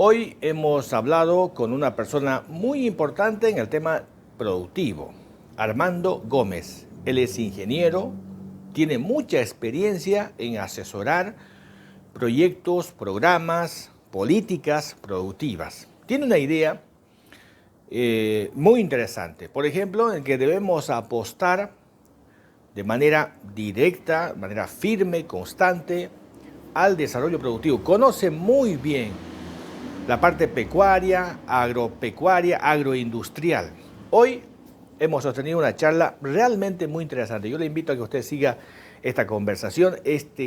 Hoy hemos hablado con una persona muy importante en el tema productivo, Armando Gómez. Él es ingeniero, tiene mucha experiencia en asesorar proyectos, programas, políticas productivas. Tiene una idea muy interesante, por ejemplo, en que debemos apostar de manera directa, de manera firme, constante, al desarrollo productivo. Conoce muy bien la parte pecuaria, agropecuaria, agroindustrial. Hoy hemos sostenido una charla realmente muy interesante. Yo le invito a que usted siga esta conversación,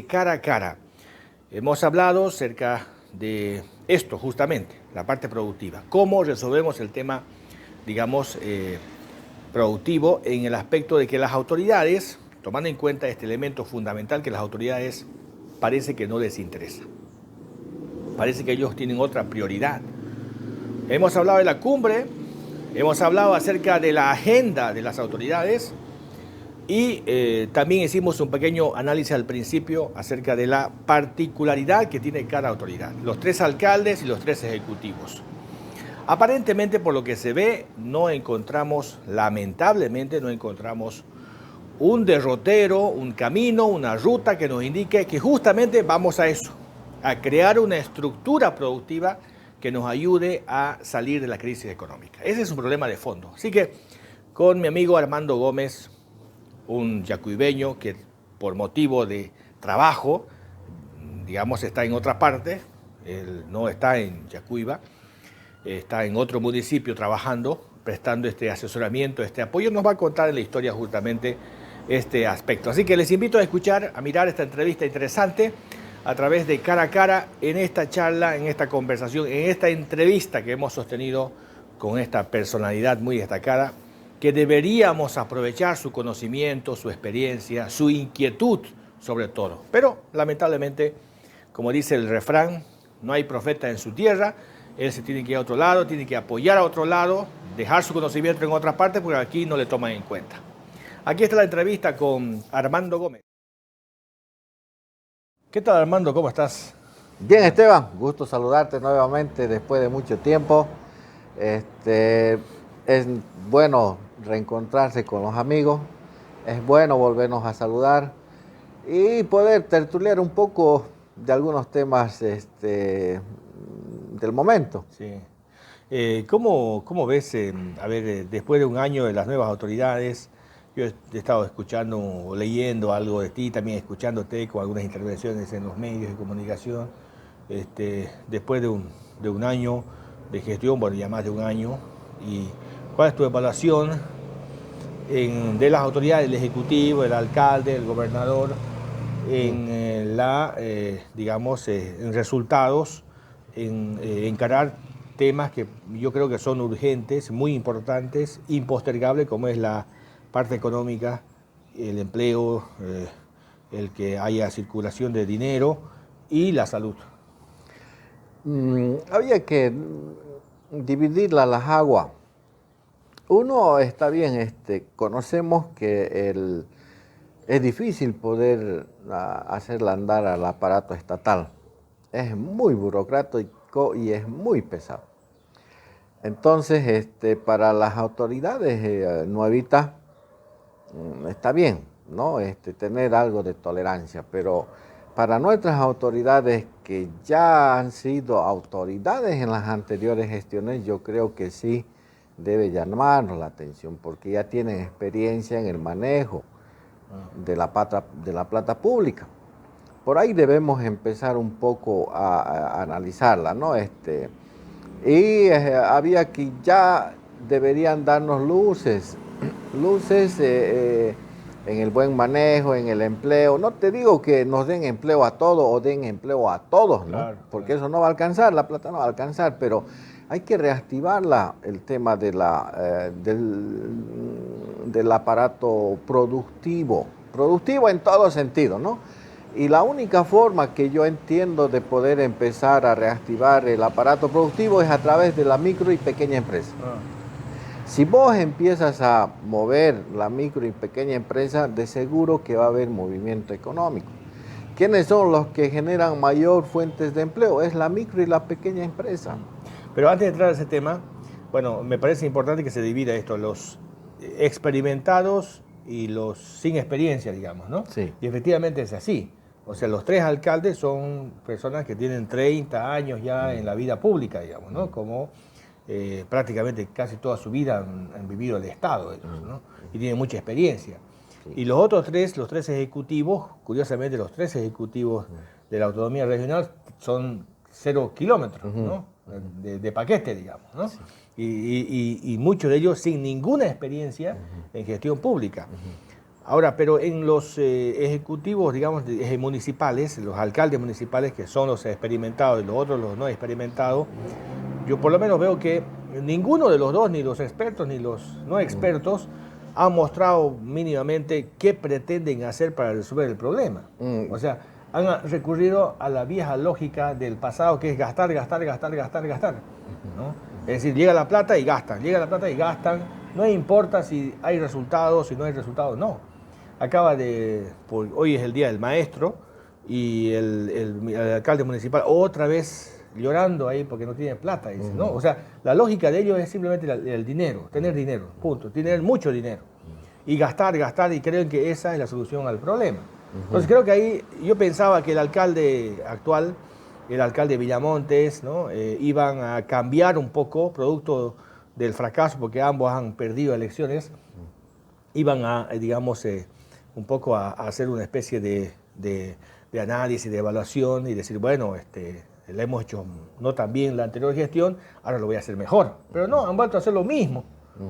cara a cara. Hemos hablado acerca de esto justamente, la parte productiva. Cómo resolvemos el tema, digamos, productivo en el aspecto de que las autoridades, tomando en cuenta este elemento fundamental que las autoridades parece que no les interesa. Parece que ellos tienen otra prioridad. Hemos hablado de la cumbre, hemos hablado acerca de la agenda de las autoridades y también hicimos un pequeño análisis al principio acerca de la particularidad que tiene cada autoridad, los 3 alcaldes y los 3 ejecutivos. Aparentemente, por lo que se ve, lamentablemente no encontramos un derrotero, un camino, una ruta que nos indique que justamente vamos a eso, a crear una estructura productiva que nos ayude a salir de la crisis económica. Ese es un problema de fondo. Así que con mi amigo Armando Gómez, un yacuibeño que por motivo de trabajo, digamos, está en otra parte, él no está en Yacuiba, está en otro municipio trabajando, prestando este asesoramiento, este apoyo, nos va a contar en la historia justamente este aspecto. Así que les invito a escuchar, a mirar esta entrevista interesante a través de Cara a Cara en esta charla, en esta conversación, en esta entrevista que hemos sostenido con esta personalidad muy destacada, que deberíamos aprovechar su conocimiento, su experiencia, su inquietud sobre todo. Pero lamentablemente, como dice el refrán, no hay profeta en su tierra. Él se tiene que ir a otro lado, tiene que apoyar a otro lado, dejar su conocimiento en otra parte porque aquí no le toman en cuenta. Aquí está la entrevista con Armando Gómez. ¿Qué tal, Armando? ¿Cómo estás? Bien, Esteban, gusto saludarte nuevamente después de mucho tiempo. Es bueno reencontrarse con los amigos, es bueno volvernos a saludar y poder tertuliar un poco de algunos temas del momento. Sí. ¿Cómo ves, después de un año de las nuevas autoridades? Yo he estado escuchando o leyendo algo de ti, también escuchándote con algunas intervenciones en los medios de comunicación. Después de un año de gestión, bueno, ya más de un año, ¿y cuál es tu evaluación de las autoridades, el Ejecutivo, el alcalde, el gobernador, en resultados, en encarar temas que yo creo que son urgentes, muy importantes, impostergables, como es la parte económica, el empleo, el que haya circulación de dinero y la salud? Había que dividirla las aguas. Uno está bien, conocemos que es difícil poder hacerla andar al aparato estatal. Es muy burocrático y es muy pesado. Entonces, para las autoridades nuevitas, está bien, ¿no? Tener algo de tolerancia, pero para nuestras autoridades que ya han sido autoridades en las anteriores gestiones, yo creo que sí debe llamarnos la atención, porque ya tienen experiencia en el manejo de la plata pública. Por ahí debemos empezar un poco a analizarla, ¿no? Había que ya deberían darnos luces en el buen manejo, en el empleo. No te digo que nos den empleo a todos o den empleo a todos, ¿no? Claro, Porque claro. eso no va a alcanzar, la plata no va a alcanzar, pero hay que reactivar el tema del aparato productivo en todo sentido, ¿no? Y la única forma que yo entiendo de poder empezar a reactivar el aparato productivo es a través de la micro y pequeña empresa. Si vos empiezas a mover la micro y pequeña empresa, de seguro que va a haber movimiento económico. ¿quiénes son los que generan mayor fuentes de empleo? Es la micro y la pequeña empresa. Pero antes de entrar a ese tema, bueno, me parece importante que se divida esto, los experimentados y los sin experiencia, digamos, ¿no? Sí. Y efectivamente es así. O sea, los 3 alcaldes son personas que tienen 30 años ya en la vida pública, digamos, ¿no? Como prácticamente casi toda su vida han vivido el Estado, ellos, ¿no? Y tienen mucha experiencia. Y los otros 3, los 3 ejecutivos, curiosamente los 3 ejecutivos de la autonomía regional son 0 kilómetros, ¿no? De paquete, digamos, ¿no? Sí. Y muchos de ellos sin ninguna experiencia en gestión pública. Ahora, pero en los ejecutivos, digamos, municipales, los alcaldes municipales, que son los experimentados y los otros los no experimentados, yo por lo menos veo que ninguno de los dos, ni los expertos ni los no expertos, han mostrado mínimamente qué pretenden hacer para resolver el problema. O sea, han recurrido a la vieja lógica del pasado, que es gastar, gastar, gastar, gastar, gastar, ¿no? Es decir, llega la plata y gastan, llega la plata y gastan, no importa si hay resultados, si no hay resultados, no. Hoy es el Día del Maestro, y el alcalde municipal otra vez llorando ahí porque no tiene plata, dice, ¿no? O sea, la lógica de ellos es simplemente el dinero, tener dinero, punto, tener mucho dinero, y gastar, gastar, y creen que esa es la solución al problema. Entonces creo que ahí yo pensaba que el alcalde actual, el alcalde Villamontes, ¿no? Iban a cambiar un poco, producto del fracaso, porque ambos han perdido elecciones, iban a, digamos, un poco a hacer una especie de análisis, de evaluación, y decir, bueno, le hemos hecho no tan bien la anterior gestión, ahora lo voy a hacer mejor. Pero no, han vuelto a hacer lo mismo,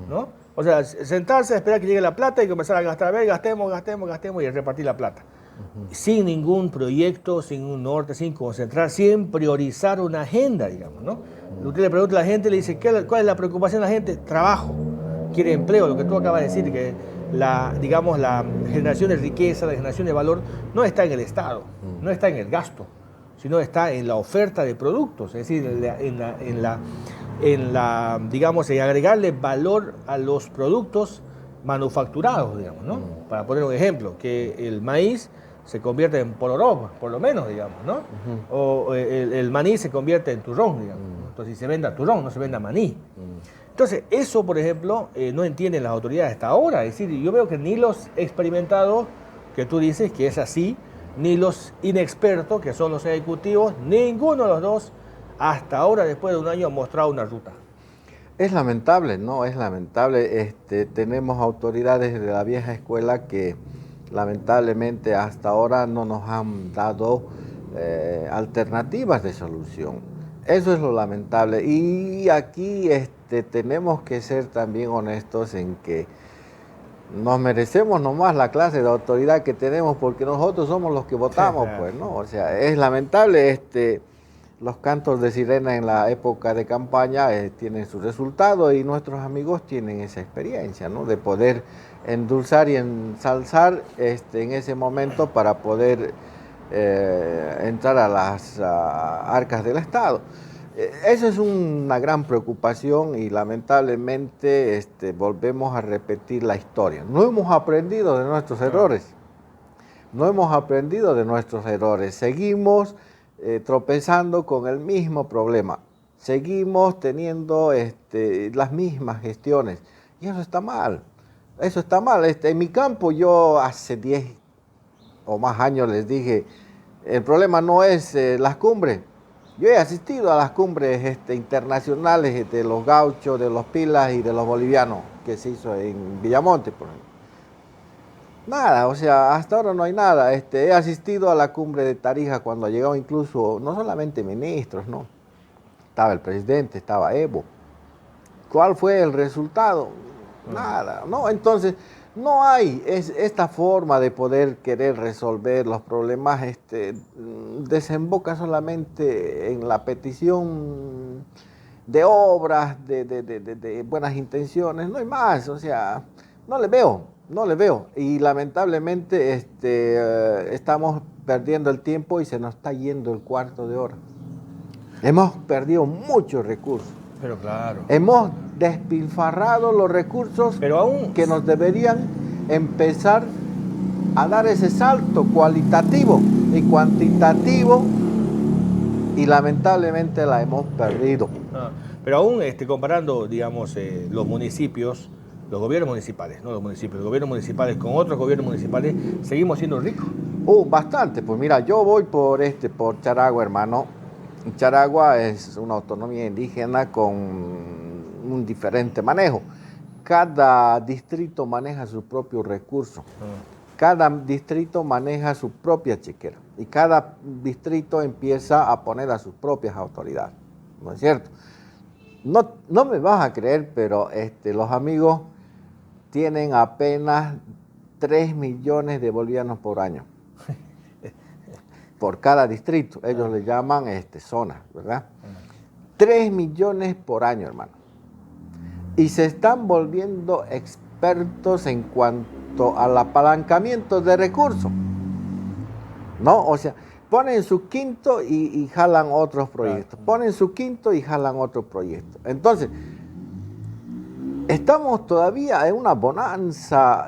¿no? O sea, sentarse a esperar que llegue la plata y comenzar a gastar, a ver, gastemos, gastemos, gastemos, y a repartir la plata. Sin ningún proyecto, sin un norte, sin concentrar, sin priorizar una agenda, digamos, ¿no? Usted le pregunta a la gente, le dice, ¿cuál es la preocupación de la gente? Trabajo, quiere empleo, lo que tú acabas de decir, que la generación de riqueza, la generación de valor, no está en el Estado, no está en el gasto, sino está en la oferta de productos, es decir, digamos, en agregarle valor a los productos manufacturados, digamos, ¿no? Para poner un ejemplo, que el maíz se convierte en poloró, por lo menos, digamos, ¿no? O el maní se convierte en turrón, digamos. Entonces, si se venda turrón, no se venda maní. Entonces, eso, por ejemplo, no entienden las autoridades hasta ahora. Es decir, yo veo que ni los experimentados, que tú dices que es así, ni los inexpertos, que son los ejecutivos, ninguno de los dos, hasta ahora, después de un año, ha mostrado una ruta. Es lamentable, ¿no? Es lamentable. Tenemos autoridades de la vieja escuela que lamentablemente hasta ahora no nos han dado alternativas de solución. Eso es lo lamentable. Y aquí tenemos que ser también honestos en que nos merecemos nomás la clase de autoridad que tenemos porque nosotros somos los que votamos, pues, ¿no? O sea, es lamentable los cantos de sirena en la época de campaña tienen su resultado y nuestros amigos tienen esa experiencia, ¿no? De poder endulzar y ensalzar en ese momento para poder entrar a las arcas del Estado. Eso es una gran preocupación y lamentablemente volvemos a repetir la historia. No hemos aprendido de nuestros errores. No hemos aprendido de nuestros errores. Seguimos tropezando con el mismo problema. Seguimos teniendo las mismas gestiones. Y eso está mal. Eso está mal. En mi campo yo hace 10 o más años les dije, el problema no es las cumbres. Yo he asistido a las cumbres internacionales de los gauchos, de los pilas y de los bolivianos que se hizo en Villamonte, por ejemplo. Nada, o sea, hasta ahora no hay nada. He asistido a la cumbre de Tarija cuando llegaron incluso, no solamente ministros, ¿no? Estaba el presidente, estaba Evo. ¿Cuál fue el resultado? Nada, ¿no? Entonces, no hay esta forma de poder querer resolver los problemas, desemboca solamente en la petición de obras, de buenas intenciones, no hay más, o sea, no le veo. Y lamentablemente estamos perdiendo el tiempo y se nos está yendo el cuarto de hora. Hemos perdido muchos recursos. Pero claro. Hemos despilfarrado los recursos pero aún que nos deberían empezar a dar ese salto cualitativo y cuantitativo, y lamentablemente la hemos perdido. Pero aún comparando, digamos, los municipios, los gobiernos municipales, no los municipios, los gobiernos municipales con otros gobiernos municipales, seguimos siendo ricos. Bastante. Pues mira, yo voy por Charagua, hermano. Charagua es una autonomía indígena con un diferente manejo. Cada distrito maneja sus propios recursos. Cada distrito maneja su propia chequera. Y cada distrito empieza a poner a sus propias autoridades. ¿No es cierto? No me vas a creer, pero los amigos tienen apenas 3 millones de bolivianos por año. Por cada distrito. Ellos le llaman zonas, ¿verdad? 3 millones por año, hermano. Y se están volviendo expertos en cuanto al apalancamiento de recursos. ¿No? O sea, ponen su quinto y jalan otros proyectos. Ponen su quinto y jalan otros proyectos. Entonces, estamos todavía en una bonanza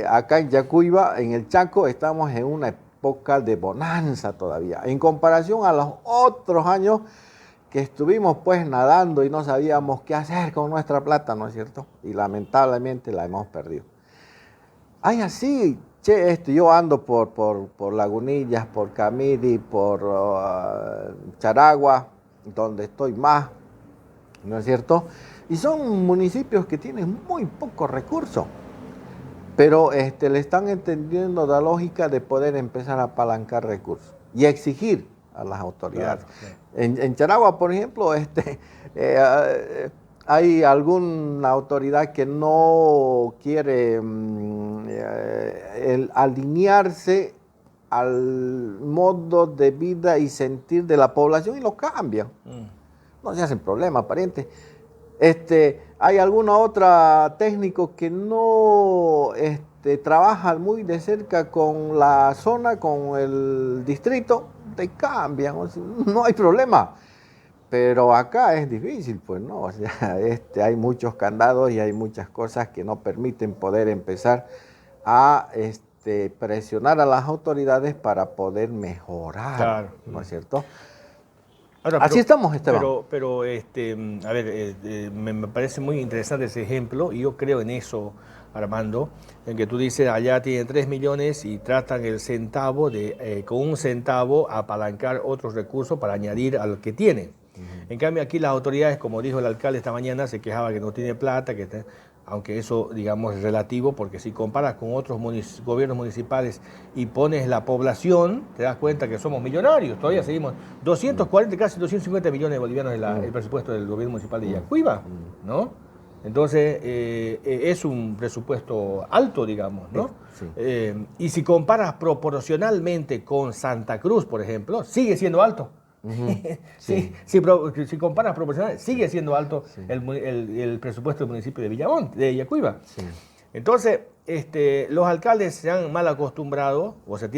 acá en Yacuiba, en el Chaco, estamos en una época de bonanza todavía. En comparación a los otros años que estuvimos pues nadando y no sabíamos qué hacer con nuestra plata, ¿no es cierto? Y lamentablemente la hemos perdido. Ay, así, yo ando por Lagunillas, por Camiri, por Charagua, donde estoy más, ¿no es cierto? Y son municipios que tienen muy pocos recursos, pero le están entendiendo la lógica de poder empezar a apalancar recursos y exigir a las autoridades. Claro. En Charagua, por ejemplo, hay alguna autoridad que no quiere alinearse al modo de vida y sentir de la población y lo cambian. No se hacen problema, pariente. Hay alguna otra técnico que no trabaja muy de cerca con la zona, con el distrito, te cambian, o sea, no hay problema. Pero acá es difícil, pues no, o sea, hay muchos candados y hay muchas cosas que no permiten poder empezar a presionar a las autoridades para poder mejorar, claro. ¿No es cierto? Ahora, así estamos, Esteban. Pero a ver, me parece muy interesante ese ejemplo y yo creo en eso, Armando, en que tú dices, allá tienen 3 millones y tratan el centavo con un centavo apalancar otros recursos para añadir al que tienen. En cambio aquí las autoridades, como dijo el alcalde esta mañana, se quejaba que no tiene plata, aunque eso, digamos, es relativo, porque si comparas con otros gobiernos municipales y pones la población, te das cuenta que somos millonarios. Todavía seguimos 240, casi 250 millones de bolivianos el presupuesto del gobierno municipal de Yacuiba, ¿no? Entonces, es un presupuesto alto, digamos, ¿no? Sí. Y si comparas proporcionalmente con Santa Cruz, por ejemplo, sigue siendo alto. Sí. Si comparas proporcionalmente, sigue siendo alto sí. el presupuesto del municipio de Yacuiba. Sí. Entonces, los alcaldes se han mal acostumbrado, o sea,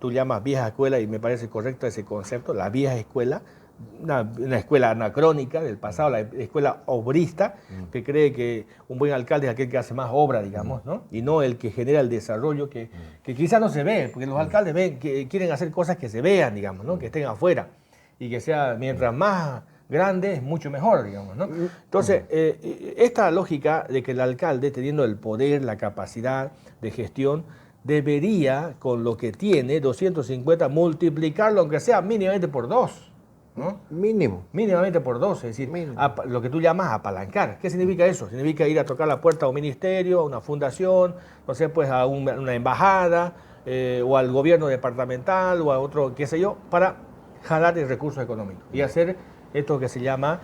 tú llamas vieja escuela, y me parece correcto ese concepto, la vieja escuela, una escuela anacrónica del pasado, la escuela obrista, que cree que un buen alcalde es aquel que hace más obra, digamos, ¿no? Y no el que genera el desarrollo que quizás no se ve, porque los alcaldes quieren hacer cosas que se vean, digamos, ¿no? Que estén afuera. Y que sea, mientras más grande, es mucho mejor, digamos, ¿no? Entonces, esta lógica de que el alcalde, teniendo el poder, la capacidad de gestión, debería, con lo que tiene, 250, multiplicarlo, aunque sea mínimamente por 2, ¿no? Mínimamente por 2, es decir, lo que tú llamas apalancar. ¿Qué significa eso? Significa ir a tocar la puerta a un ministerio, a una fundación, no sé, pues a una embajada, o al gobierno departamental, o a otro, qué sé yo, para jalar el recurso económico y hacer esto que se llama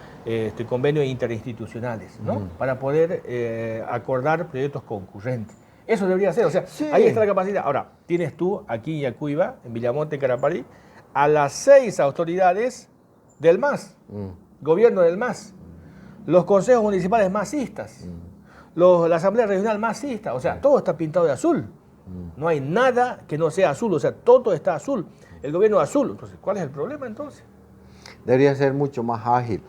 convenios interinstitucionales, ¿no? Para poder acordar proyectos concurrentes. Eso debería ser, o sea, sí. Ahí está la capacidad. Ahora, tienes tú aquí en Yacuiba, en Villamonte, en Carapari, a las 6 autoridades del MAS, gobierno del MAS, los consejos municipales masistas, la asamblea regional masista, o sea, todo está pintado de azul. No hay nada que no sea azul, o sea, todo está azul. El gobierno azul. Entonces, ¿cuál es el problema entonces? Debería ser mucho más ágil.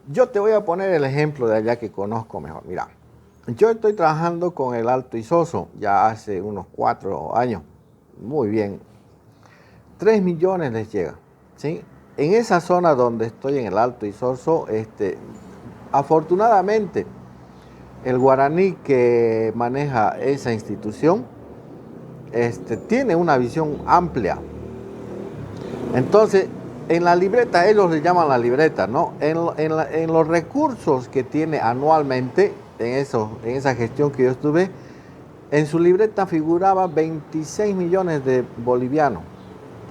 Yo te voy a poner el ejemplo de allá que conozco mejor. Mira, Yo estoy trabajando con el Alto Isoso ya hace unos 4 años. Muy bien. 3 millones les llega, ¿sí? En esa zona donde estoy, en el Alto Isoso, afortunadamente, el guaraní que maneja esa institución tiene una visión amplia. Entonces, en la libreta, ellos le llaman la libreta, ¿no? En los recursos que tiene anualmente, en esa gestión que yo estuve, en su libreta figuraba 26 millones de bolivianos.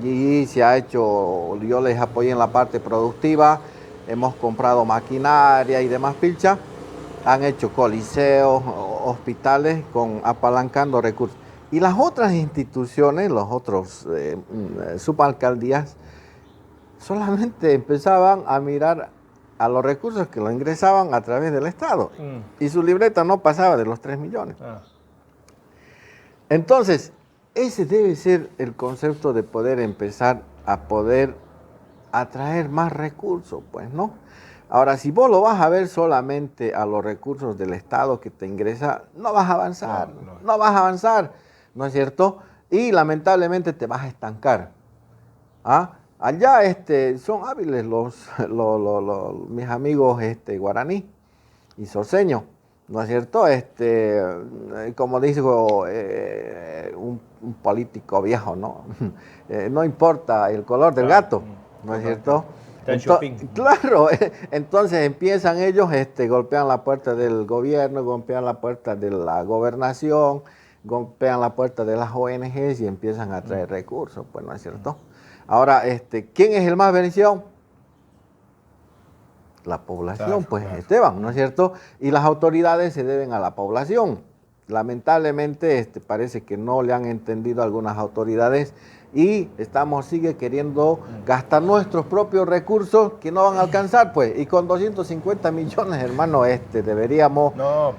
Y se ha hecho, yo les apoyé en la parte productiva, hemos comprado maquinaria y demás pilcha, han hecho coliseos, hospitales, apalancando recursos. Y las otras instituciones, los otros subalcaldías, solamente empezaban a mirar a los recursos que lo ingresaban a través del Estado. Y su libreta no pasaba de los 3 millones. Entonces, ese debe ser el concepto de poder empezar a poder atraer más recursos, pues, ¿no? Ahora, si vos lo vas a ver solamente a los recursos del Estado que te ingresa, no vas a avanzar, no vas a avanzar, ¿no es cierto? Y lamentablemente te vas a estancar. Allá son hábiles mis amigos guaraní y soceños, ¿no es cierto? Como dijo un político viejo, ¿no? No importa el color del gato, ¿no es cierto? Claro, entonces empiezan ellos, golpean la puerta del gobierno, golpean la puerta de la gobernación, golpean la puerta de las ONGs y empiezan a traer recursos, pues, ¿no es cierto? Ahora, ¿quién es el más beneficiado? La población, claro, pues, claro. Esteban, ¿no es cierto? Y las autoridades se deben a la población. Lamentablemente, parece que no le han entendido algunas autoridades y sigue queriendo gastar nuestros propios recursos que no van a alcanzar, pues. Y con 250 millones, hermano, deberíamos... No,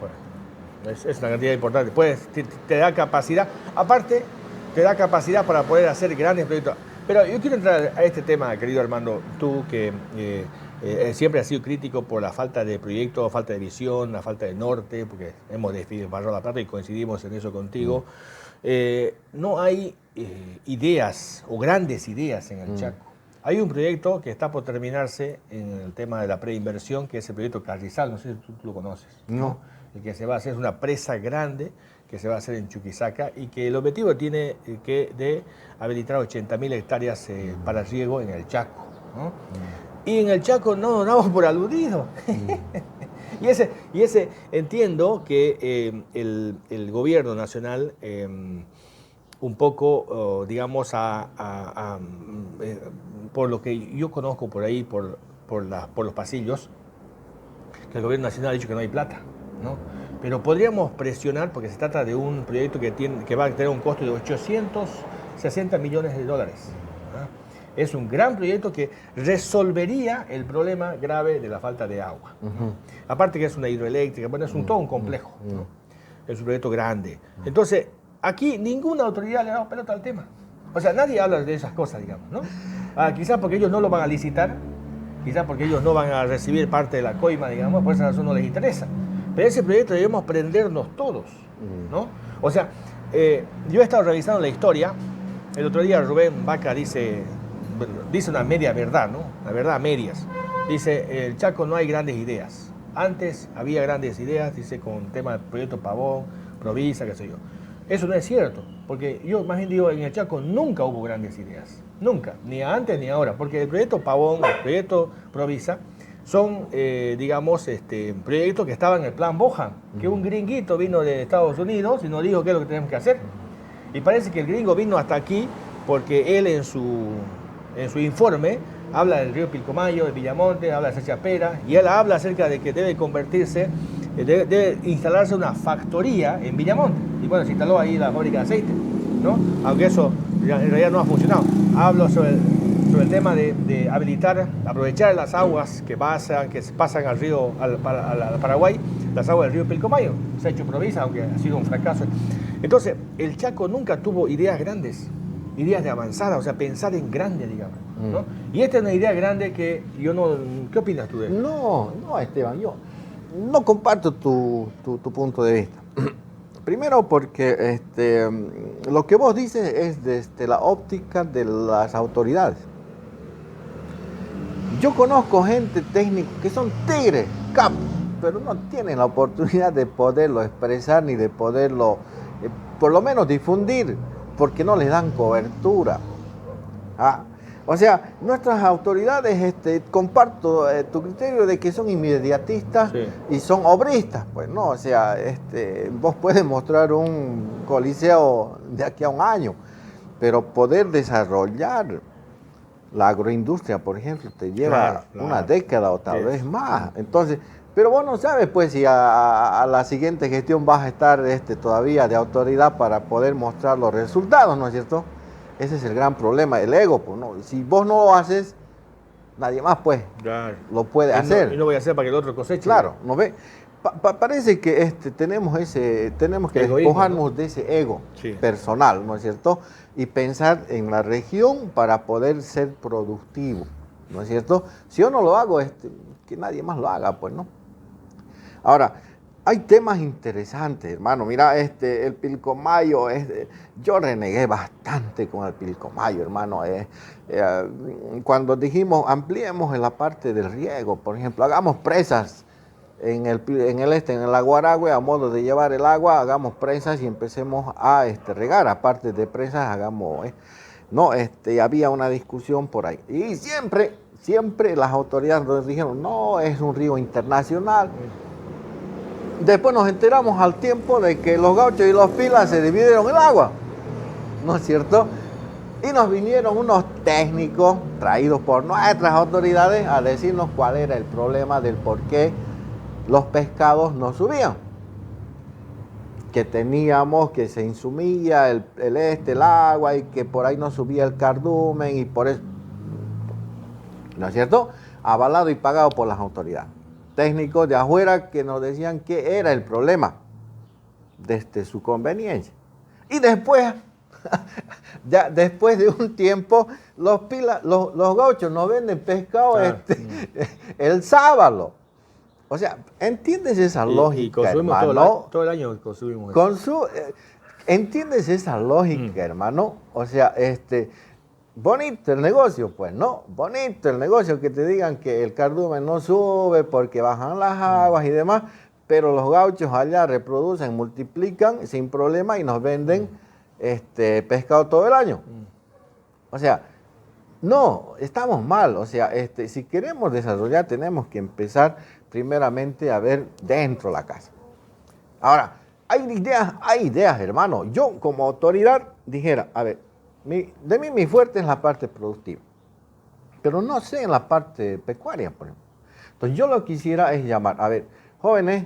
pues, es una cantidad importante. Pues, te da capacidad. Aparte, te da capacidad para poder hacer grandes proyectos. Pero yo quiero entrar a este tema, querido Armando, tú que siempre has sido crítico por la falta de proyectos, falta de visión, la falta de norte, porque hemos desbarrado la plata y coincidimos en eso contigo. No hay ideas o grandes ideas en el Chaco. Hay un proyecto que está por terminarse en el tema de la preinversión, que es el proyecto Carrizal, no sé si tú lo conoces. No. El que se va a hacer es una presa grande que se va a hacer en Chuquisaca y que el objetivo tiene de habilitar 80.000 hectáreas para riego en el Chaco, ¿no? Y en el Chaco no nos damos por aludidos. Y ese entiendo que el gobierno nacional, un poco, digamos, por lo que yo conozco por ahí, por los pasillos, que el gobierno nacional ha dicho que no hay plata, ¿no? Pero podríamos presionar, porque se trata de un proyecto que va a tener un costo de 860 millones de dólares. Es un gran proyecto que resolvería el problema grave de la falta de agua. Aparte que es una hidroeléctrica, bueno, es todo un complejo, ¿no? Es un proyecto grande. Entonces, aquí ninguna autoridad le ha dado pelota al tema. O sea, nadie habla de esas cosas, digamos, ¿no? Quizás porque ellos no lo van a licitar, quizás porque ellos no van a recibir parte de la coima, digamos, por esa razón no les interesa. Pero ese proyecto debemos prendernos todos, ¿no? O sea, yo he estado revisando la historia. El otro día Rubén Vaca dice una media verdad, ¿no? La verdad a medias. Dice, el Chaco no hay grandes ideas. Antes había grandes ideas, dice, con tema del proyecto Pavón, Provisa, qué sé yo. Eso no es cierto, porque yo más bien digo, en el Chaco nunca hubo grandes ideas. Nunca, ni antes ni ahora, porque el proyecto Pavón, el proyecto Provisa, son, digamos, proyectos que estaban en el plan Bohan, que un gringuito vino de Estados Unidos y nos dijo qué es lo que tenemos que hacer. Y parece que el gringo vino hasta aquí porque él en su informe habla del río Pilcomayo, de Villamonte, habla de Sachapera, y él habla acerca de que debe convertirse, debe instalarse una factoría en Villamonte. Y bueno, se instaló ahí la fábrica de aceite, ¿no? Aunque eso en realidad no ha funcionado. Hablo sobre el tema de habilitar, aprovechar las aguas que pasan al río, al Paraguay, las aguas del río Pilcomayo. Se ha hecho Provisa, aunque ha sido un fracaso. Entonces, el Chaco nunca tuvo ideas grandes, ideas de avanzada, o sea, pensar en grande, digamos, ¿no? Y esta es una idea grande que yo no... ¿Qué opinas tú de eso? No, Esteban, no comparto tu punto de vista. Primero porque lo que vos dices es desde la óptica de las autoridades. Yo conozco gente técnica que son tigres, capos, pero no tienen la oportunidad de poderlo expresar ni de poderlo, por lo menos difundir, porque no les dan cobertura. O sea, nuestras autoridades, comparto tu criterio de que son inmediatistas sí. Y son obristas, pues no, o sea, vos puedes mostrar un coliseo de aquí a un año, pero poder desarrollar la agroindustria, por ejemplo, te lleva una década o tal vez más. Entonces, pero vos no sabes, pues, si a la siguiente gestión vas a estar todavía de autoridad para poder mostrar los resultados, ¿no es cierto? Ese es el gran problema, el ego, pues, ¿no? Si vos no lo haces, nadie más, pues, lo puede hacer. Y no voy a hacer para que el otro coseche. Claro, ¿no ve? Parece que tenemos que despojarnos, ¿no?, de ese ego personal, ¿no es cierto? Y pensar en la región para poder ser productivo, ¿no es cierto? Si yo no lo hago, que nadie más lo haga, pues, ¿no? Ahora, hay temas interesantes, hermano. Mira, el Pilcomayo, yo renegué bastante con el Pilcomayo, hermano. Cuando dijimos, ampliemos en la parte del riego, por ejemplo, hagamos presas en el lago Aragüe, a modo de llevar el agua, hagamos presas y empecemos a regar. Aparte de presas, hagamos, no, había una discusión por ahí. Y siempre las autoridades nos dijeron, no, es un río internacional. Después nos enteramos al tiempo de que los gauchos y los pilas se dividieron el agua, ¿no es cierto? Y nos vinieron unos técnicos traídos por nuestras autoridades a decirnos cuál era el problema del por qué los pescados no subían. Que teníamos, que se insumía el agua y que por ahí no subía el cardumen y por eso, ¿no es cierto? Avalado y pagado por las autoridades. Técnicos de afuera que nos decían que era el problema desde su conveniencia. Y después, ya después de un tiempo, los gauchos nos venden pescado el sábado. O sea, ¿entiendes esa lógica, consumimos hermano? Todo el año consumimos eso. ¿Entiendes esa lógica, hermano? O sea, bonito el negocio, pues, ¿no? Bonito el negocio que te digan que el cardumen no sube porque bajan las aguas y demás, pero los gauchos allá reproducen, multiplican sin problema y nos venden pescado todo el año. O sea, no, estamos mal. O sea, si queremos desarrollar, tenemos que empezar primeramente a ver dentro de la casa. Ahora, hay ideas, hermano. Yo como autoridad dijera, a ver, de mí mi fuerte es la parte productiva, pero no sé en la parte pecuaria, por ejemplo. Entonces yo lo que quisiera es llamar, a ver, jóvenes,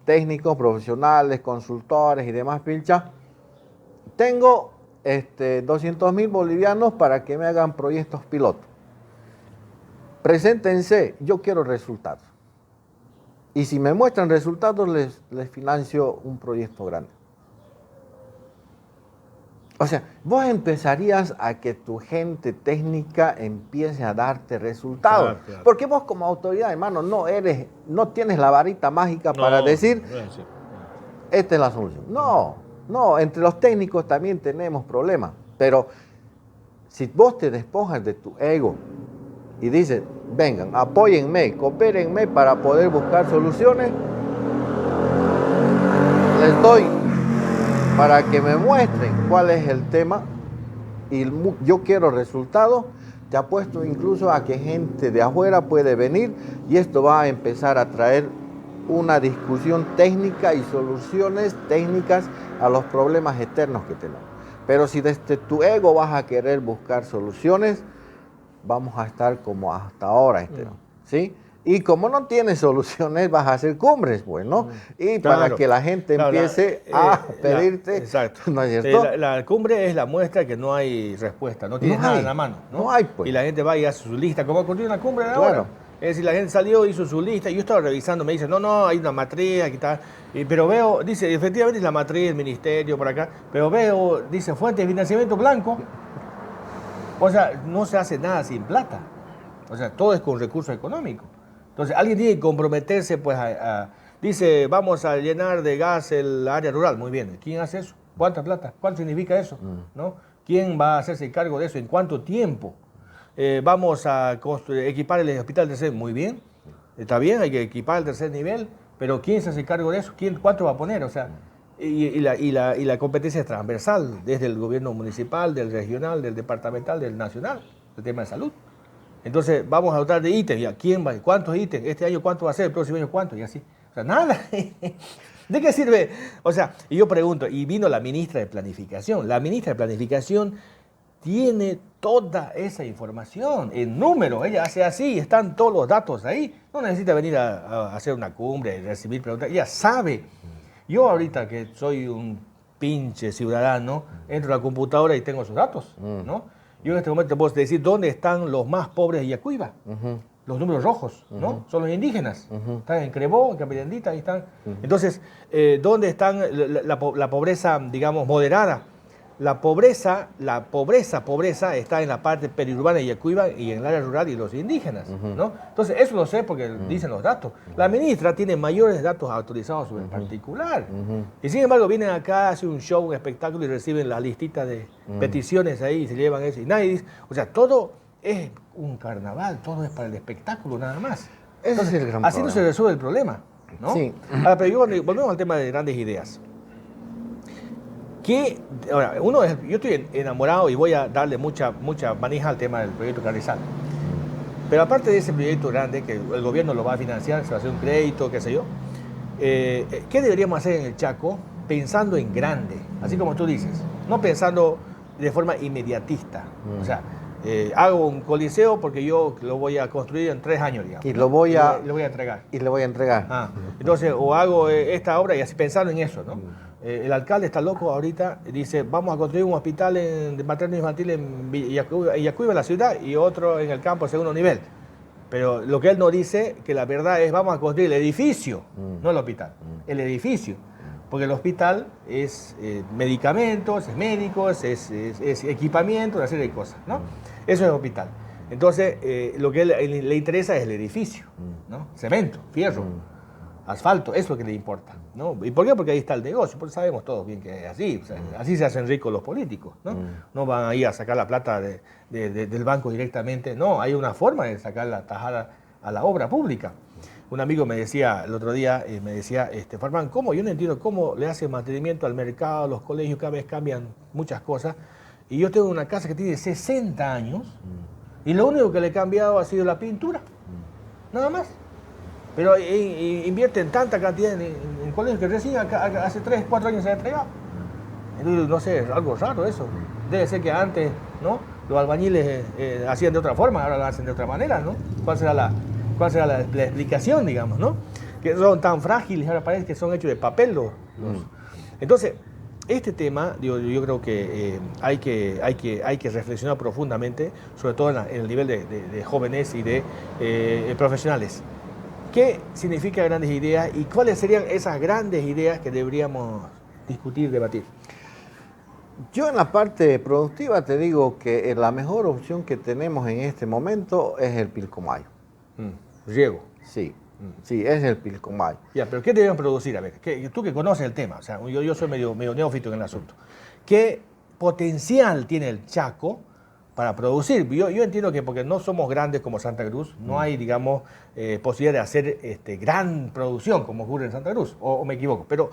técnicos, profesionales, consultores y demás pilchas, tengo 200.000 bolivianos para que me hagan proyectos pilotos. Preséntense, yo quiero resultados. Y si me muestran resultados, les financio un proyecto grande. O sea, vos empezarías a que tu gente técnica empiece a darte resultados. Claro. Porque vos como autoridad, hermano, no tienes la varita mágica para decir, esta es la solución. No, entre los técnicos también tenemos problemas. Pero si vos te despojas de tu ego y dices, vengan, apóyenme, coopérenme para poder buscar soluciones, les doy para que me muestren cuál es el tema y yo quiero resultados, te apuesto incluso a que gente de afuera puede venir y esto va a empezar a traer una discusión técnica y soluciones técnicas a los problemas externos que tenemos. Pero si desde tu ego vas a querer buscar soluciones, vamos a estar como hasta ahora, ¿sí? Y como no tienes soluciones, vas a hacer cumbres, pues, ¿no? Y para que la gente empiece a pedirte. Exacto. ¿No es cierto? La cumbre es la muestra que no hay respuesta, no tienes nada en la mano, ¿no? No hay, pues. Y la gente va y hace su lista, como ocurrió en la cumbre de ahora. Claro. Es decir, la gente salió, hizo su lista, y yo estaba revisando, me dice, no, hay una matriz, aquí está. Pero veo, dice, efectivamente es la matriz, el ministerio, por acá, pero veo, dice, fuente de financiamiento blanco. O sea, no se hace nada sin plata. O sea, todo es con recursos económicos. Entonces, alguien tiene que comprometerse, pues, dice, vamos a llenar de gas el área rural. Muy bien, ¿quién hace eso? ¿Cuánta plata? ¿Cuánto significa eso? ¿No? ¿Quién va a hacerse cargo de eso? ¿En cuánto tiempo? Vamos a equipar el hospital tercer. Muy bien, está bien, hay que equipar el tercer nivel, pero ¿quién se hace cargo de eso? ¿Cuánto va a poner? O sea, y la competencia es transversal, desde el gobierno municipal, del regional, del departamental, del nacional, el tema de salud. Entonces, vamos a dotar de ítems. ¿Ya? ¿Quién va? ¿Cuántos ítems? ¿Este año cuánto va a ser? ¿El próximo año cuánto? Y así. O sea, nada. ¿De qué sirve? O sea, y yo pregunto, y vino la ministra de Planificación. La ministra de Planificación tiene toda esa información en números. Ella hace así, están todos los datos ahí. No necesita venir a hacer una cumbre y recibir preguntas. Ella sabe. Yo ahorita que soy un pinche ciudadano, entro a la computadora y tengo esos datos, ¿no? Yo en este momento te puedo decir dónde están los más pobres de Yacuiba. Los números rojos, ¿no? Son los indígenas. Están en Crebó, en Capitandita, ahí están. Entonces, ¿dónde están la pobreza, digamos, moderada? La pobreza está en la parte periurbana de Yacuiba y en el área rural y los indígenas, ¿no? Entonces, eso lo sé porque dicen los datos. La ministra tiene mayores datos autorizados sobre el particular. Y sin embargo, vienen acá, hacen un show, un espectáculo y reciben la listita de peticiones ahí y se llevan eso. Y nadie dice, o sea, todo es un carnaval, todo es para el espectáculo nada más. Ese es el gran así problema. no se resuelve el problema, ¿no? Sí. Ahora, pero volvemos al tema de grandes ideas. Ahora, yo estoy enamorado y voy a darle mucha manija al tema del proyecto Carrizal. Pero aparte de ese proyecto grande, que el gobierno lo va a financiar, se va a hacer un crédito, qué sé yo, ¿qué deberíamos hacer en el Chaco pensando en grande? Así como tú dices, no pensando de forma inmediatista. O sea, hago un coliseo porque yo lo voy a construir en 3 años, digamos. Y lo voy a entregar. Y le voy a entregar. Entonces, o hago esta obra y así pensando en eso, ¿no? El alcalde está loco ahorita, dice, vamos a construir un hospital de materno infantil en Yacuiba, en la ciudad, y otro en el campo, segundo nivel. Pero lo que él no dice, que la verdad es, vamos a construir el edificio, no el hospital, el edificio. Porque el hospital es medicamentos, es médicos, es equipamiento, una serie de cosas, ¿no? Eso es hospital. Entonces, lo que le interesa es el edificio, ¿no? Cemento, fierro, asfalto, eso es lo que le importa, ¿no? ¿Y por qué? Porque ahí está el negocio, porque sabemos todos bien que es así, o sea, así se hacen ricos los políticos, ¿no? No van a ir a sacar la plata del banco directamente, no, hay una forma de sacar la tajada a la obra pública. Un amigo me decía el otro día, Farfán, ¿cómo? Yo no entiendo cómo le hace mantenimiento al mercado, los colegios, cada vez cambian muchas cosas, y yo tengo una casa que tiene 60 años, y lo único que le he cambiado ha sido la pintura, nada más. Pero invierten tanta cantidad en colegios que recién hace 3, 4 años se ha entregado. Entonces, no sé, es algo raro eso. Debe ser que antes, ¿no? Los albañiles hacían de otra forma, ahora lo hacen de otra manera, ¿no? ¿Cuál será la explicación, digamos, ¿no? Que son tan frágiles, ahora parece que son hechos de papel Entonces, este tema, yo creo que hay que reflexionar profundamente, sobre todo en el nivel de jóvenes y de profesionales. ¿Qué significa grandes ideas y cuáles serían esas grandes ideas que deberíamos discutir, debatir? Yo en la parte productiva te digo que la mejor opción que tenemos en este momento es el Pilcomayo. Riego. Sí, sí, es el Pilcomayo. Ya, pero ¿qué debemos producir? A ver, tú que conoces el tema, o sea, yo soy medio neófito en el asunto. ¿Qué potencial tiene el Chaco para producir? Yo entiendo que porque no somos grandes como Santa Cruz, no hay, digamos, posibilidad de hacer gran producción como ocurre en Santa Cruz, o me equivoco. Pero,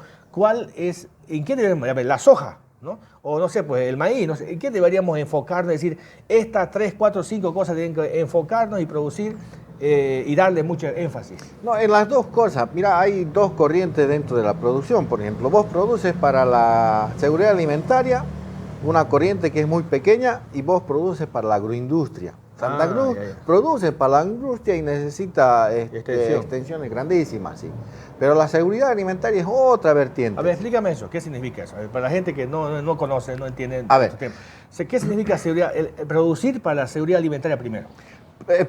¿en qué debemos? A ver, la soja, ¿no? O no sé, pues el maíz, no sé, ¿en qué deberíamos enfocarnos? Es decir, estas 3, 4, 5 cosas tienen que enfocarnos y producir y darle mucho énfasis. No, en las dos cosas. Mira, hay dos corrientes dentro de la producción. Por ejemplo, vos produces para la seguridad alimentaria una corriente que es muy pequeña y vos produces para la agroindustria. Santa Cruz produce para la industria y necesita extensiones grandísimas, sí. Pero la seguridad alimentaria es otra vertiente. A ver, explícame eso. ¿Qué significa eso? A ver, para la gente que no conoce, no entiende. A ver. ¿Qué significa producir para la seguridad alimentaria primero?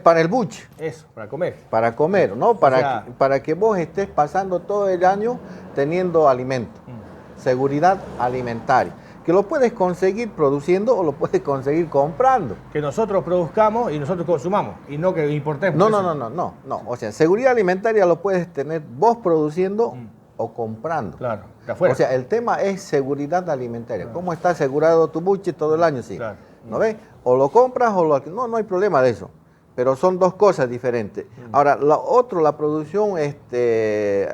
Para el buche. Eso, para comer. Para comer, ¿no? Para que vos estés pasando todo el año teniendo alimento. Seguridad alimentaria. porque lo puedes conseguir produciendo o lo puedes conseguir comprando. Que nosotros produzcamos y nosotros consumamos, y no que importemos. No. O sea, seguridad alimentaria lo puedes tener vos produciendo o comprando. Claro, de afuera. O sea, el tema es seguridad alimentaria. Claro. ¿Cómo está asegurado tu buche todo el año? Sí. Claro. ¿No ves? O lo compras o lo... No hay problema de eso. Pero son dos cosas diferentes. Ahora, la producción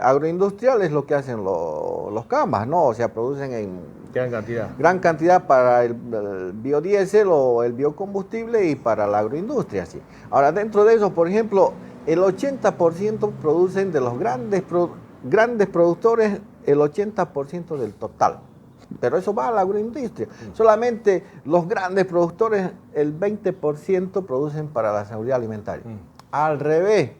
agroindustrial es lo que hacen los CAMAS, ¿no? O sea, producen en gran cantidad para el biodiesel o el biocombustible y para la agroindustria, sí. Ahora, dentro de eso, por ejemplo, el 80% producen de los grandes productores, el 80% del total. Pero eso va a la agroindustria. Solamente los grandes productores, el 20% producen para la seguridad alimentaria. Al revés,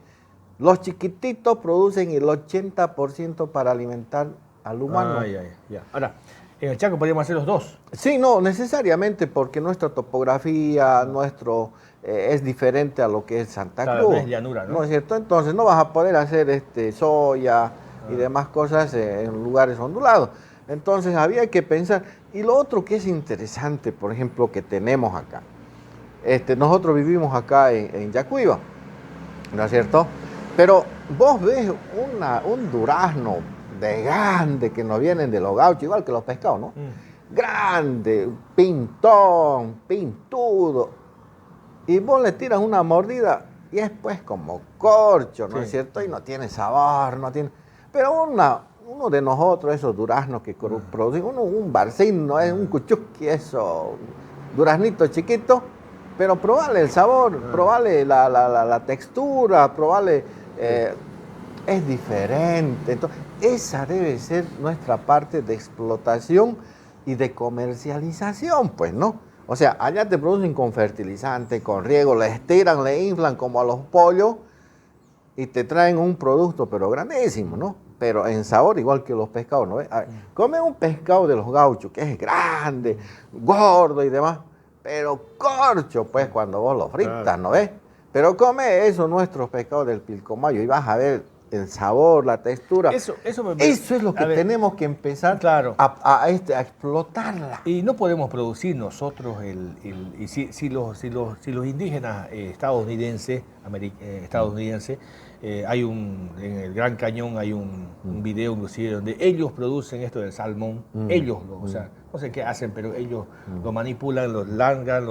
los chiquititos producen el 80% para alimentar al humano. Ya. Ahora, en el Chaco podríamos hacer los dos. Sí, no, necesariamente, porque nuestra topografía, es diferente a lo que es Santa Cruz. No es llanura, ¿no? ¿No es cierto? Entonces no vas a poder hacer soya y demás cosas en lugares ondulados. Entonces había que pensar. Y lo otro que es interesante, por ejemplo, que tenemos acá. Nosotros vivimos acá en Yacuiba, ¿no es cierto? Pero vos ves un durazno de grande que nos vienen de los gauchos, igual que los pescados, ¿no? Grande, pintón, pintudo. Y vos le tiras una mordida y es pues como corcho, ¿no es cierto? Y no tiene sabor, no tiene... Pero uno de nosotros, esos duraznos que producen, un barcín, no es un cuchuqui, eso, duraznito chiquito, pero probale el sabor, probale la textura, probale, es diferente. Entonces, esa debe ser nuestra parte de explotación y de comercialización, pues, ¿no? O sea, allá te producen con fertilizante, con riego, le estiran, le inflan como a los pollos y te traen un producto, pero grandísimo, ¿no? Pero en sabor igual que los pescados, ¿no? Come un pescado de los gauchos, que es grande, gordo y demás, pero corcho, pues, cuando vos lo fritas, ¿no ves? Pero come eso, nuestros pescados del Pilcomayo, y vas a ver el sabor, la textura. Eso es lo que tenemos que empezar a explotarla. Y no podemos producir nosotros, si los indígenas estadounidenses, en el Gran Cañón hay un video inclusive donde ellos producen esto del salmón, o sea, no sé qué hacen, pero ellos lo manipulan, lo largan,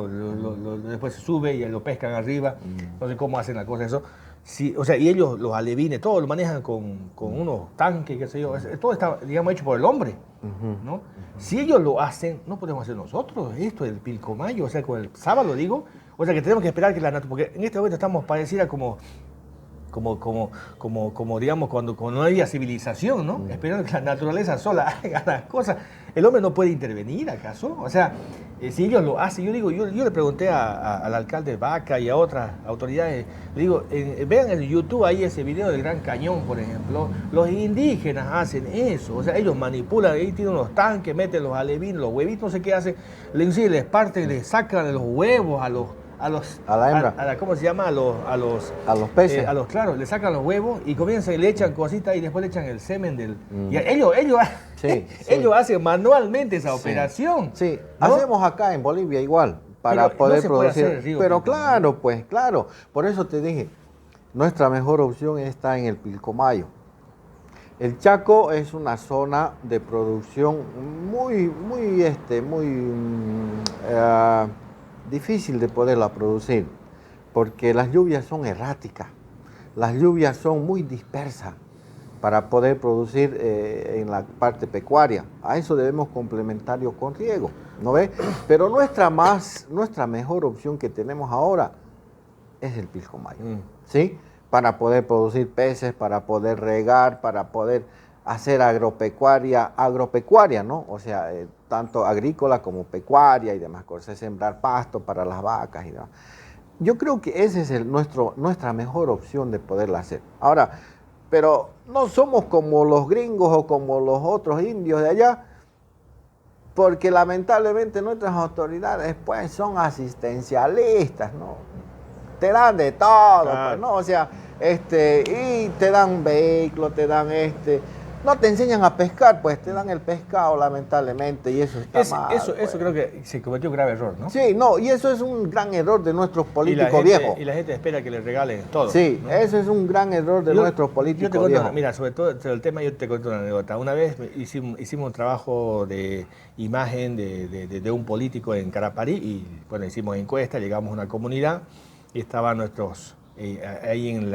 después se sube y lo pescan arriba, no sé cómo hacen la cosa eso. Sí, o sea, y ellos, los alevines, todo lo manejan con unos tanques, qué sé yo, todo está, digamos, hecho por el hombre, ¿no? Si ellos lo hacen, no podemos hacer nosotros esto del Pilcomayo, o sea, con el sábado, digo, o sea, que tenemos que esperar que la naturaleza, porque en este momento estamos pareciera como digamos, cuando no había civilización, ¿no? Esperando que la naturaleza sola haga las cosas. ¿El hombre no puede intervenir, acaso? O sea, si ellos lo hacen, yo le pregunté al alcalde Vaca y a otras autoridades, le digo, vean en YouTube ahí ese video del Gran Cañón, por ejemplo, los indígenas hacen eso, o sea, ellos manipulan, ahí tienen unos tanques, meten los alevines, los huevitos, no sé qué hacen, les parten, les sacan los huevos a la hembra. ¿Cómo se llama? A los peces. Claro, le sacan los huevos y comienzan, le echan cositas y después le echan el semen del... Y ellos hacen manualmente esa operación. Sí, ¿no? Hacemos acá en Bolivia igual, para poder producir. Pero claro, pues claro. Por eso te dije, nuestra mejor opción está en el Pilcomayo. El Chaco es una zona de producción muy difícil de poderla producir, porque las lluvias son erráticas, las lluvias son muy dispersas para poder producir en la parte pecuaria. A eso debemos complementarlo con riego, ¿no ves? Pero nuestra mejor opción que tenemos ahora es el Pilcomayo, ¿sí? Para poder producir peces, para poder regar, para poder hacer agropecuaria, ¿no? O sea, tanto agrícola como pecuaria y demás cosas, sembrar pasto para las vacas y demás. Yo creo que esa es nuestra mejor opción de poderla hacer. Ahora, pero no somos como los gringos o como los otros indios de allá, porque lamentablemente nuestras autoridades pues son asistencialistas, ¿no? Te dan de todo, pues, ¿no? O sea, y te dan vehículos, te dan No te enseñan a pescar, pues te dan el pescado, lamentablemente, y eso está mal. Eso pues. creo que se cometió un grave error, ¿no? Sí, no, y eso es un gran error de nuestros políticos viejos. Y la gente espera que le regalen todo. Sí, ¿no? eso es un gran error de nuestros Yo te políticos cuento, viejos. mira, sobre todo el tema, yo te cuento una anécdota. Una vez hicimos un trabajo de imagen de un político en Caraparí y, bueno, hicimos encuesta, llegamos a una comunidad y estaban nuestros... ahí en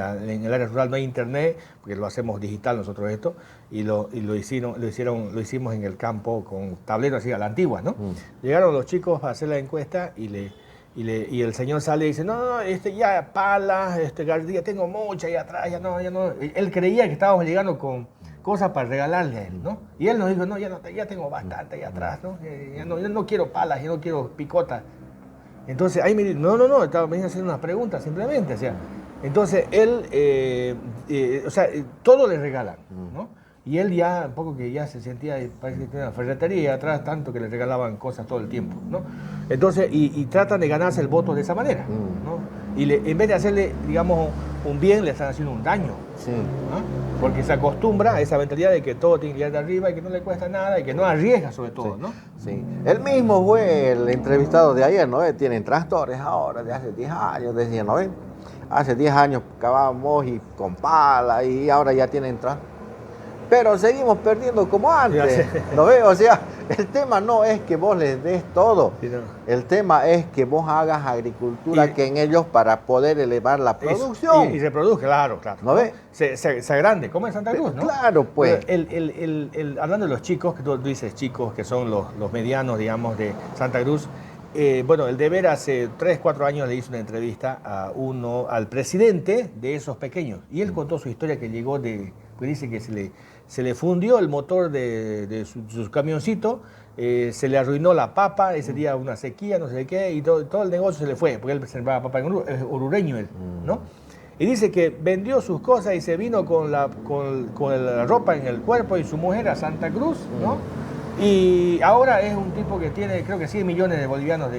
el área rural no hay internet, porque lo hacemos digital nosotros esto, y lo hicimos en el campo con tableros así a la antigua, ¿no? Llegaron los chicos a hacer la encuesta y el señor sale y dice, no, ya palas, gardilla, tengo mucha ahí atrás, ya no. Él creía que estábamos llegando con cosas para regalarle a él, ¿no? Y él nos dijo, no, ya tengo bastante ahí atrás, ¿no? Ya no quiero palas, ya no quiero picotas. Entonces ahí me dice, no, venía haciendo unas preguntas simplemente, o sea. Entonces él, todo le regalan, ¿no? Y él ya, un poco que ya se sentía, parece que tenía una ferretería atrás, tanto que le regalaban cosas todo el tiempo, ¿no? Entonces, y tratan de ganarse el voto de esa manera, ¿no? Y en vez de hacerle, digamos, un bien, le están haciendo un daño, Sí. ¿no? Porque se acostumbra a esa mentalidad de que todo tiene que ir de arriba y que no le cuesta nada y que no arriesga sobre todo, Sí, ¿no? sí. Él mismo fue el entrevistado de ayer, ¿no? Tienen tractores ahora, de hace 10 años, decían, ¿no? Hace 10 años cavábamos y con pala y ahora ya tienen tractores. Pero seguimos perdiendo como antes, ¿no ves? O sea, el tema no es que vos les des todo, Sí, no. el tema es que vos hagas agricultura que en ellos para poder elevar la producción. Y se produce, claro. ¿No ves? Se agrande, como en Santa Cruz, ¿no? Claro, pues. Pero hablando de los chicos, que tú dices chicos, que son los medianos, digamos, de Santa Cruz, bueno, el deber hace 3, 4 años le hizo una entrevista al presidente de esos pequeños, y él contó su historia que llegó pues dice que se le fundió el motor de su camioncito, se le arruinó la papa, ese día una sequía, no sé qué, y todo el negocio se le fue, porque él sembraba papa en Oruro, es orureño él, ¿no? Y dice que vendió sus cosas y se vino con la ropa en el cuerpo y su mujer a Santa Cruz, ¿no? Y ahora es un tipo que tiene, creo que 100 millones de bolivianos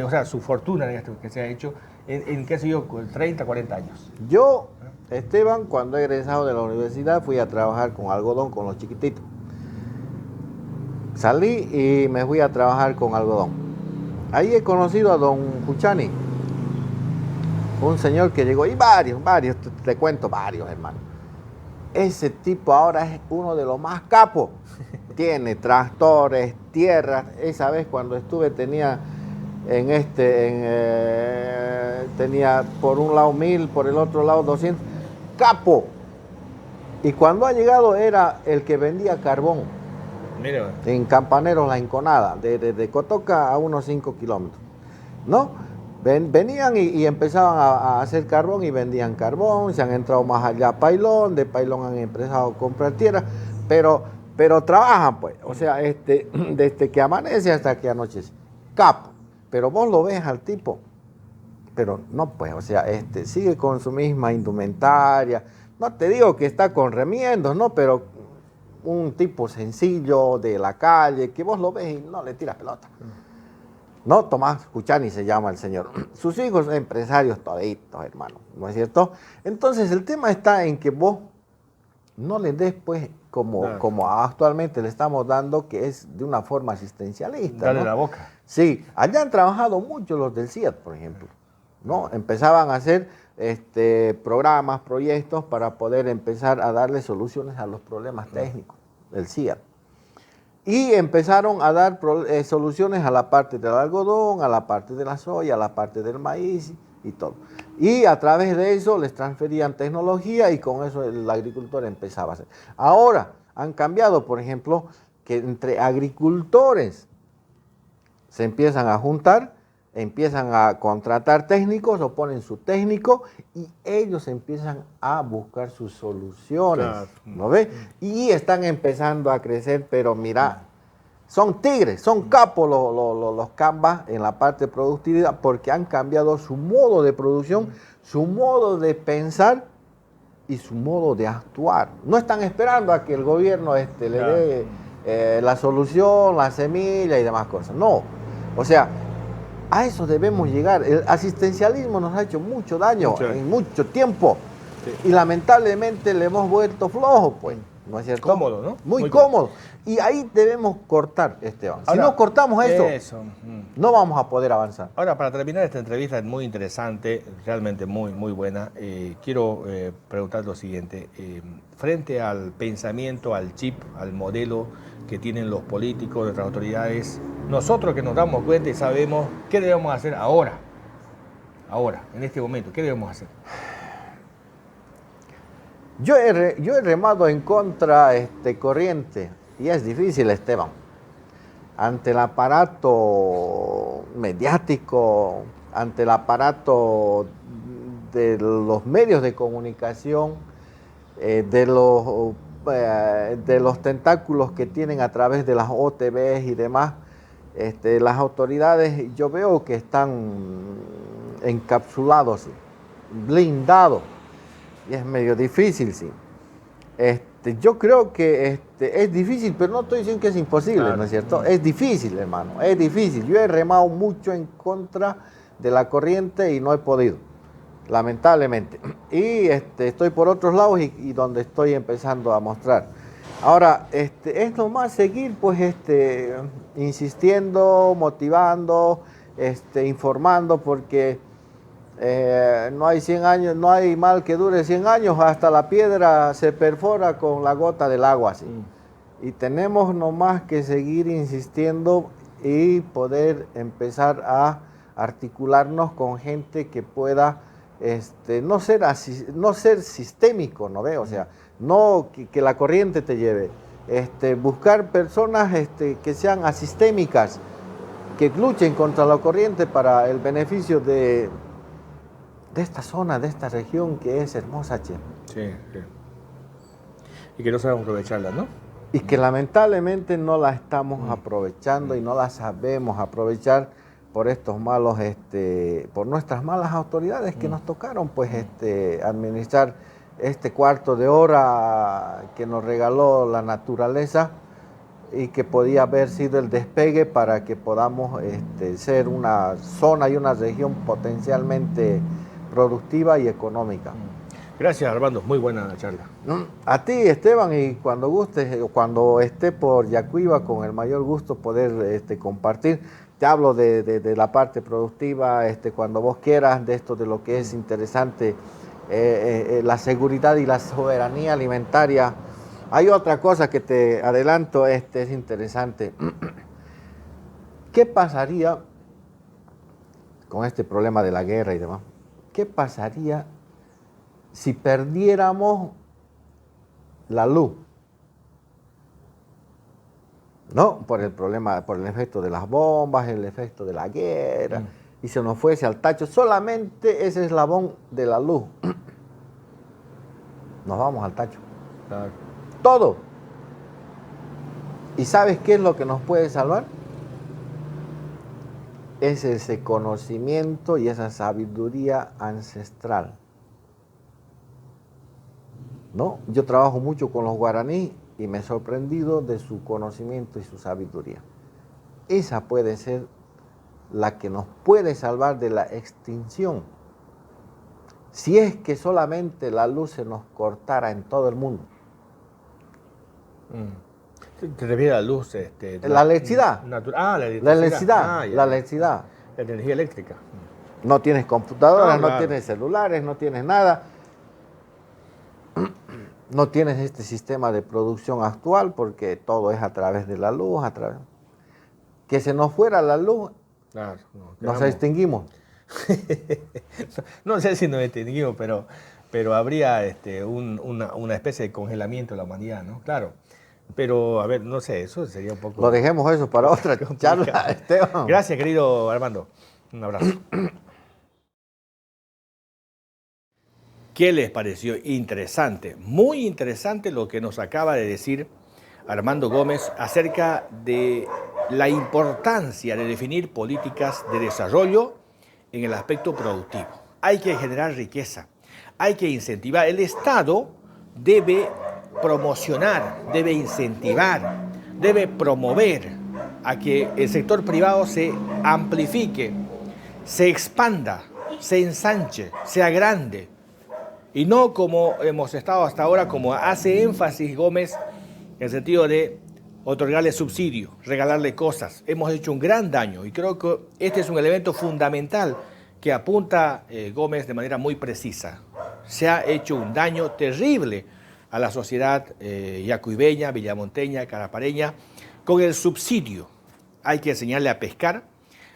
o sea, su fortuna que se ha hecho en qué sé yo, 30, 40 años. Yo, Esteban, cuando he egresado de la universidad, fui a trabajar con algodón con los chiquititos. Salí y me fui a trabajar con algodón. Ahí he conocido a don Puchani, un señor que llegó, y varios, te cuento varios, hermano. Ese tipo ahora es uno de los más capos. Tiene tractores, tierras. Esa vez cuando estuve tenía tenía por un lado 1000, por el otro lado 200. Capo. Y cuando ha llegado era el que vendía carbón. Mira. En Campaneros La Enconada, de Cotoca a unos 5 kilómetros, ¿no? Venían y empezaban a hacer carbón y vendían carbón, se han entrado más allá a Pailón, de Pailón han empezado a comprar tierra, pero trabajan pues, o sea, desde que amanece hasta que anochece, capo, pero vos lo ves al tipo, pero no pues, o sea, sigue con su misma indumentaria, no te digo que está con remiendos, ¿no? Pero un tipo sencillo de la calle, que vos lo ves y no le tiras pelota. No, Tomás Puchani se llama el señor. Sus hijos son empresarios toditos, hermano, ¿no es cierto? Entonces el tema está en que vos no le des, pues, como actualmente le estamos dando, que es de una forma asistencialista. Dale, ¿no? la boca. Sí, allá han trabajado mucho los del CIAT, por ejemplo, ¿no? Empezaban a hacer programas, proyectos para poder empezar a darle soluciones a los problemas técnicos del CIAT. Y empezaron a dar soluciones a la parte del algodón, a la parte de la soya, a la parte del maíz y todo. Y a través de eso les transferían tecnología y con eso el agricultor empezaba a hacer. Ahora han cambiado, por ejemplo, que entre agricultores se empiezan a juntar, empiezan a contratar técnicos o ponen su técnico y ellos empiezan a buscar sus soluciones, Claro. ¿no ves? Y están empezando a crecer, pero mira, son tigres, son capos los cambas en la parte de productividad porque han cambiado su modo de producción, su modo de pensar y su modo de actuar. No están esperando a que el gobierno le dé la solución, la semilla y demás cosas, no. O sea, a eso debemos llegar. El asistencialismo nos ha hecho mucho daño en mucho tiempo. Sí. Y lamentablemente le hemos vuelto flojo, pues. ¿no es cierto? Cómodo, ¿no? Muy cómodo. Y ahí debemos cortar, Esteban. Si no cortamos eso, no vamos a poder avanzar. Ahora, para terminar esta entrevista muy interesante, realmente muy buena, quiero preguntar lo siguiente. Frente al pensamiento, al chip, al modelo que tienen los políticos, nuestras autoridades, nosotros que nos damos cuenta y sabemos qué debemos hacer ahora, en este momento, ¿qué debemos hacer? Yo he remado en contra corriente y es difícil, Esteban. Ante el aparato mediático, ante el aparato de los medios de comunicación, de los tentáculos que tienen a través de las OTVs y demás, las autoridades yo veo que están encapsulados, blindados. Y es medio difícil, sí. Yo creo que es difícil, pero no estoy diciendo que es imposible, claro. ¿No es cierto? Es difícil, hermano, es difícil. Yo he remado mucho en contra de la corriente y no he podido, lamentablemente. Y estoy por otros lados y donde estoy empezando a mostrar. Ahora, es nomás seguir, pues, insistiendo, motivando, informando, porque no hay 100 años, no hay mal que dure 100 años, hasta la piedra se perfora con la gota del agua, así. Y tenemos nomás que seguir insistiendo y poder empezar a articularnos con gente que pueda no ser sistémico, ¿no ve? O sea, no que la corriente te lleve, buscar personas que sean asistémicas, que luchen contra la corriente para el beneficio de esta zona, de esta región que es hermosa, che. Sí, sí. Y que no sabemos aprovecharla, ¿no? Y que lamentablemente no la estamos aprovechando y no la sabemos aprovechar por estos malos, por nuestras malas autoridades que nos tocaron, pues, administrar este cuarto de hora que nos regaló la naturaleza y que podía haber sido el despegue para que podamos ser una zona y una región potencialmente productiva y económica. Gracias, Armando, muy buena charla. A ti, Esteban, y cuando gustes, cuando esté por Yacuiba, con el mayor gusto poder compartir. Te hablo de la parte productiva, cuando vos quieras, de esto, de lo que es interesante, la seguridad y la soberanía alimentaria. Hay otra cosa que te adelanto, es interesante. ¿Qué pasaría con este problema de la guerra y demás? ¿Qué pasaría si perdiéramos la luz? ¿No? Por el problema, por el efecto de las bombas, el efecto de la guerra, y se nos fuese al tacho solamente ese eslabón de la luz. Nos vamos al tacho. Claro. Todo. ¿Y sabes qué es lo que nos puede salvar? Es ese conocimiento y esa sabiduría ancestral. ¿No? Yo trabajo mucho con los guaraní y me he sorprendido de su conocimiento y su sabiduría. Esa puede ser la que nos puede salvar de la extinción. Si es que solamente la luz se nos cortara en todo el mundo. ¿Te refieres a la luz? La electricidad. La electricidad. La electricidad. La energía eléctrica. No tienes computadoras, claro. No tienes celulares, no tienes nada. No tienes este sistema de producción actual porque todo es a través de la luz, Que se nos fuera la luz, claro, nos extinguimos. No sé si nos extinguimos, pero habría una especie de congelamiento de la humanidad, ¿no? Claro. Pero, a ver, no sé, eso sería un poco... Lo dejemos eso para otra charla, Esteban. Gracias, querido Armando. Un abrazo. ¿Qué les pareció? Interesante, muy interesante lo que nos acaba de decir Armando Gómez acerca de la importancia de definir políticas de desarrollo en el aspecto productivo. Hay que generar riqueza, hay que incentivar. El Estado debe promocionar, debe incentivar, debe promover a que el sector privado se amplifique, se expanda, se ensanche, sea grande. y no como hemos estado hasta ahora, como hace énfasis Gómez, en el sentido de otorgarle subsidio, regalarle cosas. Hemos hecho un gran daño y creo que este es un elemento fundamental que apunta Gómez de manera muy precisa. Se ha hecho un daño terrible a la sociedad yacuibeña, villamonteña, carapareña, con el subsidio. Hay que enseñarle a pescar,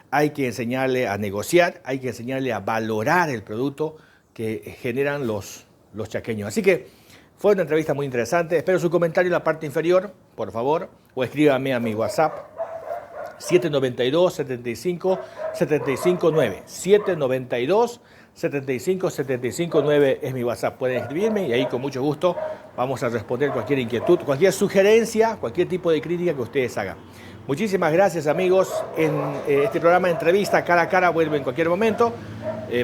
hay que enseñarle a negociar, hay que enseñarle a valorar el producto que generan los chaqueños. Así que fue una entrevista muy interesante. Espero su comentario en la parte inferior, por favor, o escríbame a mi WhatsApp 792-75-759. 792-75-759 es mi WhatsApp. Pueden escribirme y ahí con mucho gusto vamos a responder cualquier inquietud, cualquier sugerencia, cualquier tipo de crítica que ustedes hagan. Muchísimas gracias, amigos. En este programa de entrevista cara a cara vuelve en cualquier momento.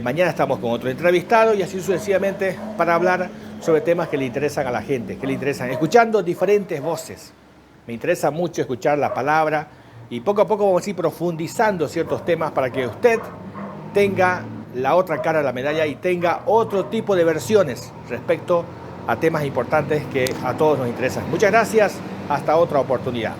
Mañana estamos con otro entrevistado y así sucesivamente para hablar sobre temas que le interesan a la gente, que le interesan, escuchando diferentes voces. Me interesa mucho escuchar la palabra y poco a poco vamos a ir profundizando ciertos temas para que usted tenga la otra cara de la medalla y tenga otro tipo de versiones respecto a temas importantes que a todos nos interesan. Muchas gracias, hasta otra oportunidad.